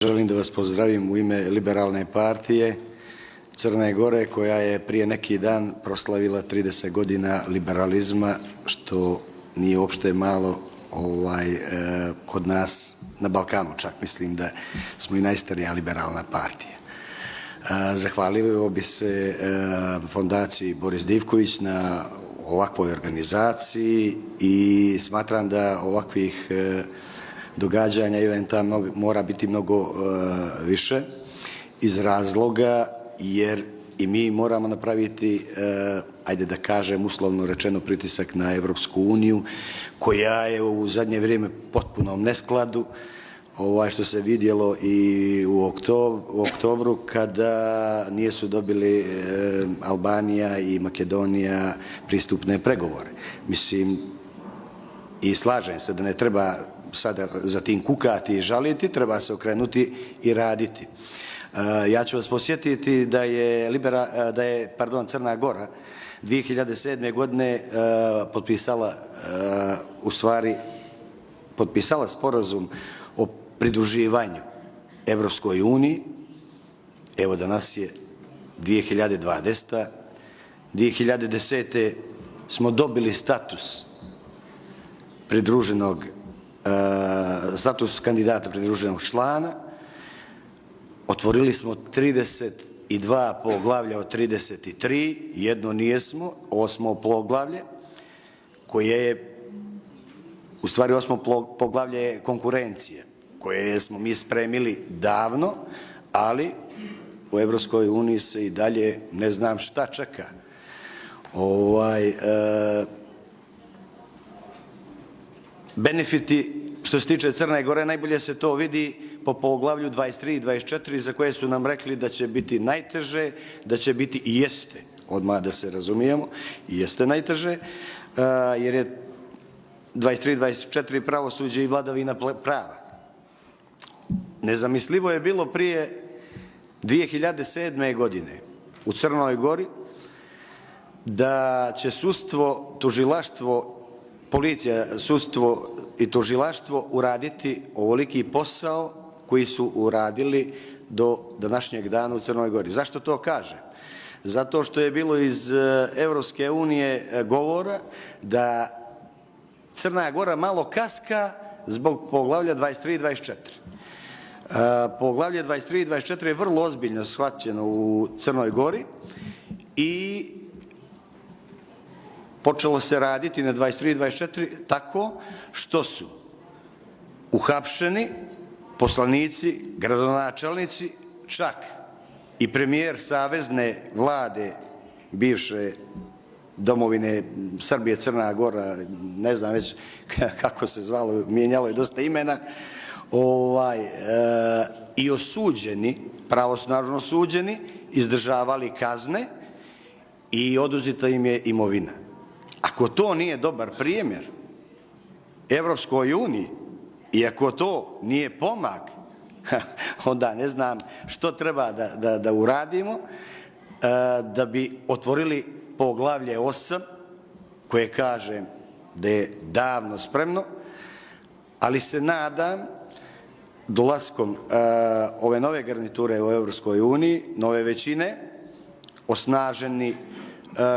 Želim da vas pozdravim u ime Liberalne partije Crne Gore, koja je prije neki dan proslavila 30 godina liberalizma, što nije uopšte malo kod nas na Balkanu. Čak mislim da smo i najstarija liberalna partija. Zahvalio bi se fondaciji Boris Divković na ovakvoj organizaciji i smatram da ovakvih događanja i eventa mora biti mnogo više iz razloga jer i mi moramo napraviti, ajde da kažem uslovno rečeno, pritisak na Evropsku uniju, koja je u zadnje vrijeme potpunom neskladu, što se vidjelo i u oktobru kada nisu dobili Albanija i Makedonija pristupne pregovore. Mislim, i slažem se da ne treba sada za tim kukati i žaliti, treba se okrenuti i raditi. Ja ću vas posjetiti da je Crna Gora 2007. godine potpisala sporazum o pridruživanju Evropskoj uniji. Evo danas je 2020. 2010. smo dobili status kandidata pridruženog člana, otvorili smo 32 poglavlja od 33, jedno nijesmo, 8. poglavlje, koje je, u stvari 8. poglavlje je konkurencija, koje smo mi spremili davno, ali u Evropskoj uniji se i dalje ne znam šta čeka. Benefiti što se tiče Crne Gore najbolje se to vidi po poglavlju 23 i 24 za koje su nam rekli da će biti najteže, da će biti i jeste, odmah da se razumijemo, i jeste najteže, jer je 23 i 24 pravosuđe i vladavina prava. Nezamislivo je bilo prije 2007. godine u Crnoj Gori da će sudstvo, tužilaštvo, policija, sudstvo i tužilaštvo uraditi ovoliki posao koji su uradili do današnjeg dana u Crnoj Gori. Zašto to kažem? Zato što je bilo iz Evropske unije govora da Crna Gora malo kaska zbog poglavlja 23 i 24. Poglavlje 23 i 24 je vrlo ozbiljno shvaćeno u Crnoj Gori i počelo se raditi na 23 i 24 tako što su uhapšeni poslanici, gradonačelnici, čak i premijer savezne vlade bivše domovine Srbije, Crna Gora, ne znam već kako se zvalo, mijenjalo je dosta imena, i osuđeni, pravosnažno osuđeni, izdržavali kazne i oduzeta im je imovina. Ako to nije dobar primjer Evropskoj uniji i ako to nije pomak, onda ne znam što treba da uradimo da bi otvorili poglavlje 8, koje kažem da je davno spremno, ali se nadam dolaskom ove nove garniture u Evropskoj uniji, nove većine, osnaženi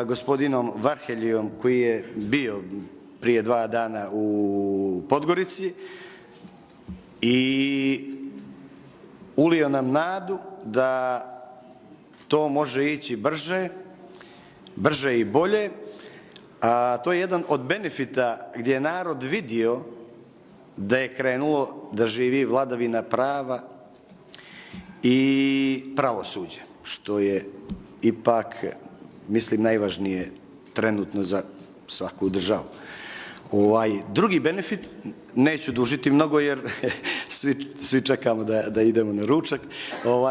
gospodinom Varhelijom, koji je bio prije 2 dana u Podgorici i ulio nam nadu da to može ići brže i bolje, a to je jedan od benefita gdje je narod vidio da je krenulo da živi vladavina prava i pravosuđe, što je ipak, mislim, najvažnije trenutno za svaku državu. Drugi benefit, neću dužiti mnogo jer svi čekamo da idemo na ručak,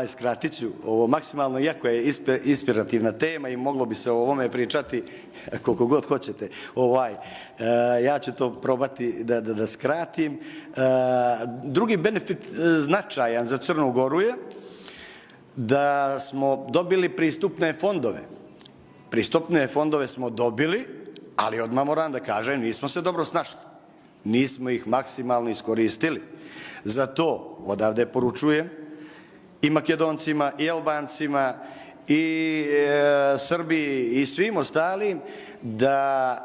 skratit ću ovo maksimalno, iako je inspirativna tema i moglo bi se o ovome pričati koliko god hoćete. Ja ću to probati da skratim. Drugi benefit značajan za Crnu Goru je da smo dobili pristupne fondove. Pristupne fondove smo dobili, ali odmah moram da kažem, nismo se dobro snašli. Nismo ih maksimalno iskoristili. Zato odavde poručujem i Makedoncima, i Albancima, i Srbiji, i svim ostalim, da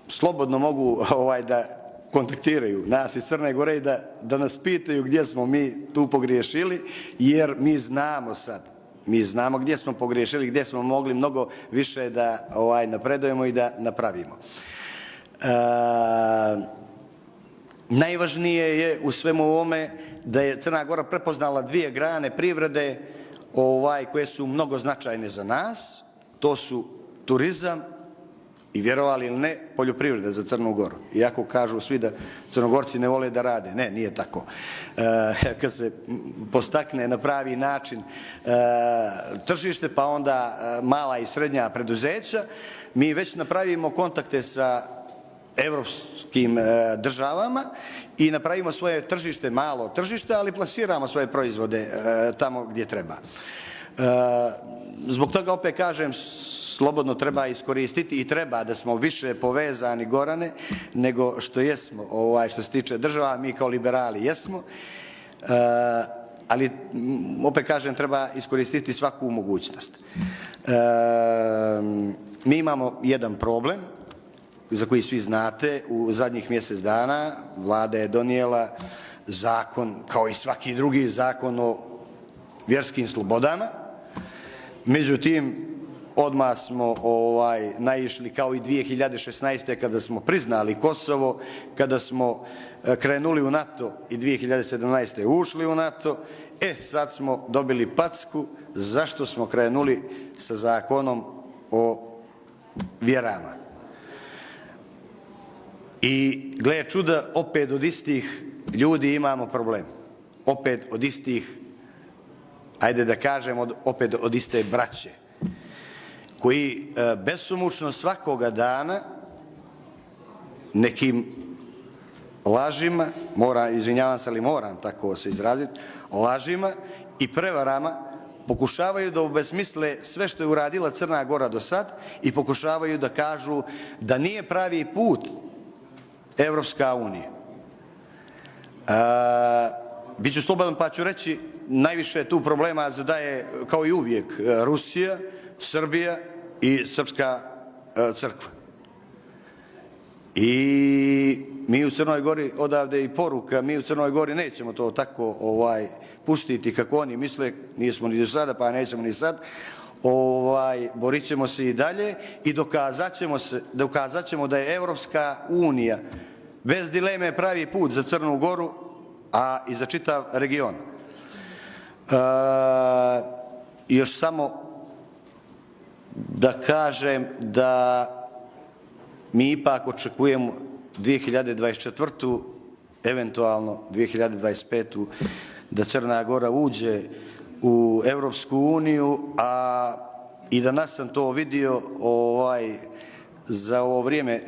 slobodno mogu da kontaktiraju nas iz Crne Gore i da nas pitaju gdje smo mi tu pogriješili, jer mi znamo sad. Mi znamo gdje smo pogriješili, gdje smo mogli mnogo više da napredujemo i da napravimo. Najvažnije je u svemu ovome da je Crna Gora prepoznala dvije grane privrede koje su mnogo značajne za nas. To su turizam i, vjerovali ili ne, poljoprivreda za Crnu Goru. Iako kažu svi da Crnogorci ne vole da rade. Ne, nije tako. Kad se postakne na pravi način tržište, pa onda mala i srednja preduzeća, mi već napravimo kontakte sa evropskim državama i napravimo svoje tržište, malo tržište, ali plasiramo svoje proizvode tamo gdje treba. Zbog toga opet kažem, slobodno treba iskoristiti i treba da smo više povezani, Gorane, nego što jesmo, što se tiče država, mi kao liberali jesmo, ali opet kažem, treba iskoristiti svaku mogućnost. Mi imamo jedan problem za koji svi znate. U zadnjih mjesec dana vlada je donijela zakon, kao i svaki drugi zakon, o vjerskim slobodama. Međutim, odmah smo naišli, kao i 2016. kada smo priznali Kosovo, kada smo krenuli u NATO i 2017. ušli u NATO, sad smo dobili packu zašto smo krenuli sa zakonom o vjerama. I gle čuda, opet od istih ljudi imamo problem. Opet od istih, ajde da kažem, opet od iste braće, koji besomučno svakoga dana nekim lažima, izvinjavam se, ali moram tako se izraziti, lažima i prevarama pokušavaju da obesmisle sve što je uradila Crna Gora do sad i pokušavaju da kažu da nije pravi put Evropska unija. Biću slobodan pa ću reći, najviše tu problema zadaje, kao i uvijek, Rusija, Srbija i Srpska crkva. I mi u Crnoj Gori, odavde i poruka, mi u Crnoj Gori nećemo to tako pustiti kako oni misle, nismo ni do sada pa nećemo ni sad. Borit ćemo se i dalje i dokazat ćemo da je Evropska unija bez dileme pravi put za Crnu Goru, a i za čitav region. Još samo da kažem da mi ipak očekujemo 2024. eventualno 2025. da Crna Gora uđe u Evropsku uniju, a i danas sam to vidio za ovo vrijeme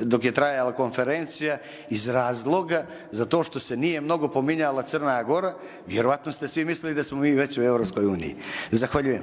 dok je trajala konferencija, iz razloga za to što se nije mnogo pominjala Crna Gora. Vjerovatno ste svi mislili da smo mi već u Evropskoj uniji. Zahvaljujem.